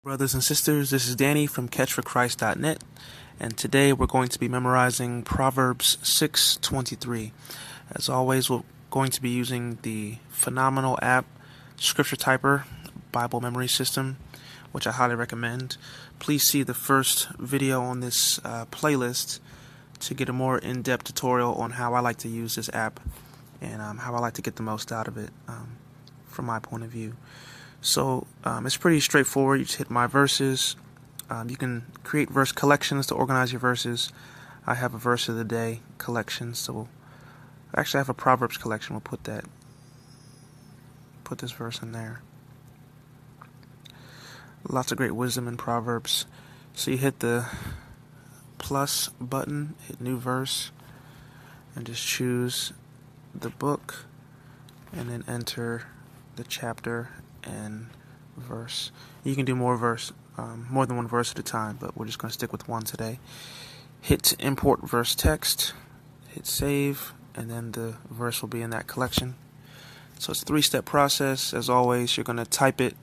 Brothers and sisters, this is Danny from catchforchrist.net, and today we're going to be memorizing Proverbs 6:23. As always, we're going to be using the phenomenal app Scripture Typer Bible Memory System, which I highly recommend. Please see the first video on this playlist to get a more in-depth tutorial on how I like to use this app and how I like to get the most out of it from my point of view. So it's pretty straightforward. You just hit My Verses. You can create verse collections to organize your verses. I have a verse of the day collection, so actually I have a Proverbs collection. We'll put this verse in there. Lots of great wisdom in Proverbs. So you hit the plus button, hit New Verse, and just choose the book, and then enter the chapter and verse. You can do more than one verse at a time, but we're just going to stick with one today. Hit import verse text, hit save, and then the verse will be in that collection. So it's a three-step process. As always, you're going to type it.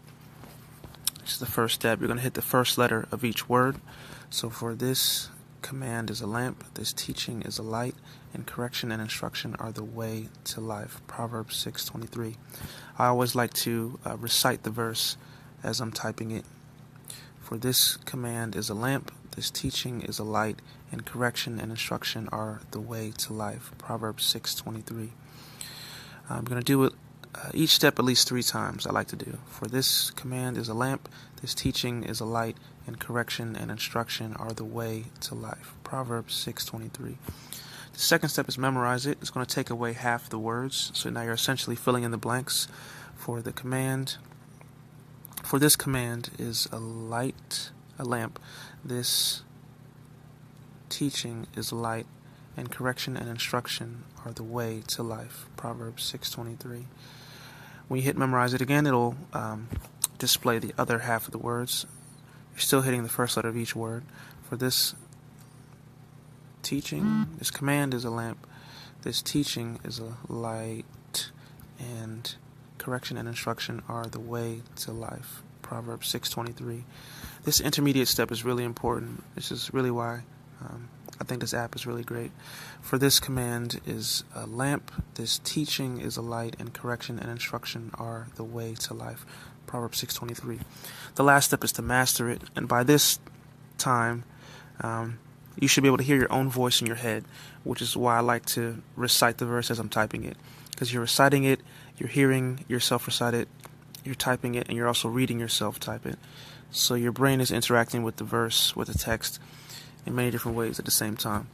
This is the first step. You're going to hit the first letter of each word. So for this command is a lamp, this teaching is a light, and correction and instruction are the way to life. Proverbs 6:23. I always like to recite the verse as I'm typing it. For this command is a lamp, this teaching is a light, and correction and instruction are the way to life. Proverbs 6:23. I'm going to do it each step at least 3 times. I like to do. For this command is a lamp, this teaching is a light, and correction and instruction are the way to life. Proverbs 6:23. The second step is memorize it. It's going to take away half the words, so now you're essentially filling in the blanks. For the command, for this command is a lamp. This teaching is light, and correction and instruction are the way to life. Proverbs 6:23. When you hit memorize it again, it'll display the other half of the words. You're still hitting the first letter of each word. For this teaching, this command is a lamp, this teaching is a light, and correction and instruction are the way to life. Proverbs 6:23. This intermediate step is really important. This is really why I think this app is really great. For this command is a lamp, this teaching is a light, and correction and instruction are the way to life. Proverbs 6:23. The last step is to master it, and by this time, you should be able to hear your own voice in your head, which is why I like to recite the verse as I'm typing it. Because you're reciting it, you're hearing yourself recite it, you're typing it, and you're also reading yourself type it. So your brain is interacting with the verse, with the text, in many different ways at the same time.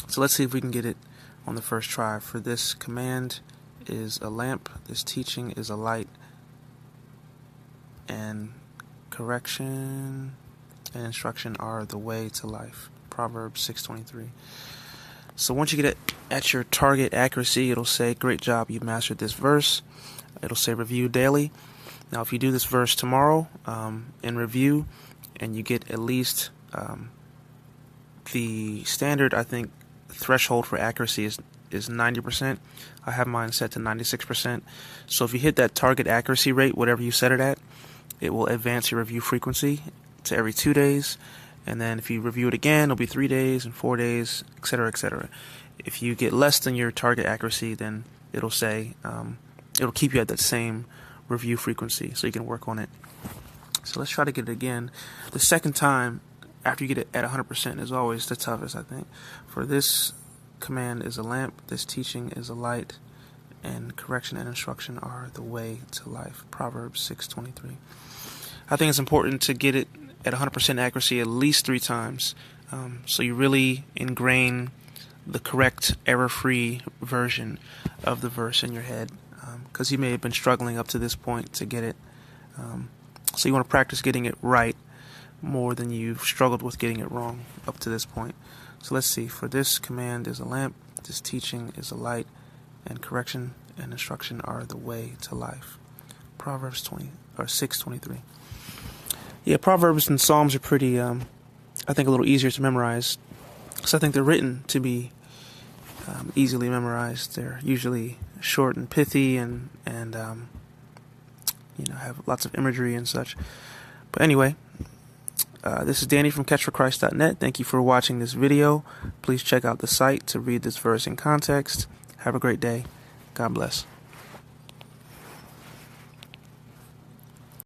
So let's see if we can get it on the first try. For this command is a lamp, this teaching is a light, and correction and instruction are the way to life. Proverbs 6:23. So once you get it at your target accuracy, it'll say, great job, you mastered this verse. It'll say review daily. Now if you do this verse tomorrow in review, and you get at least the standard, I think, threshold for accuracy is 90%. I have mine set to 96%. So if you hit that target accuracy rate, whatever you set it at, it will advance your review frequency to every 2 days. And then if you review it again, it'll be 3 days and 4 days, etc., etc. If you get less than your target accuracy, then it'll say, it'll keep you at that same review frequency, so you can work on it. So let's try to get it again. The second time, after you get it at 100%, is always the toughest, I think. For this command is a lamp, this teaching is a light, and correction and instruction are the way to life. Proverbs 6:23. I think it's important to get it at 100% accuracy at least 3 times, so you really ingrain the correct, error-free version of the verse in your head, because you may have been struggling up to this point to get it. So you want to practice getting it right more than you've struggled with getting it wrong up to this point. So let's see. For this command is a lamp, this teaching is a light, and correction and instruction are the way to life. Proverbs 6:23. Yeah, Proverbs and Psalms are pretty, I think, a little easier to memorize. So I think they're written to be easily memorized. They're usually short and pithy, and have lots of imagery and such. But anyway, this is Danny from catchforchrist.net. Thank you for watching this video. Please check out the site to read this verse in context. Have a great day. God bless.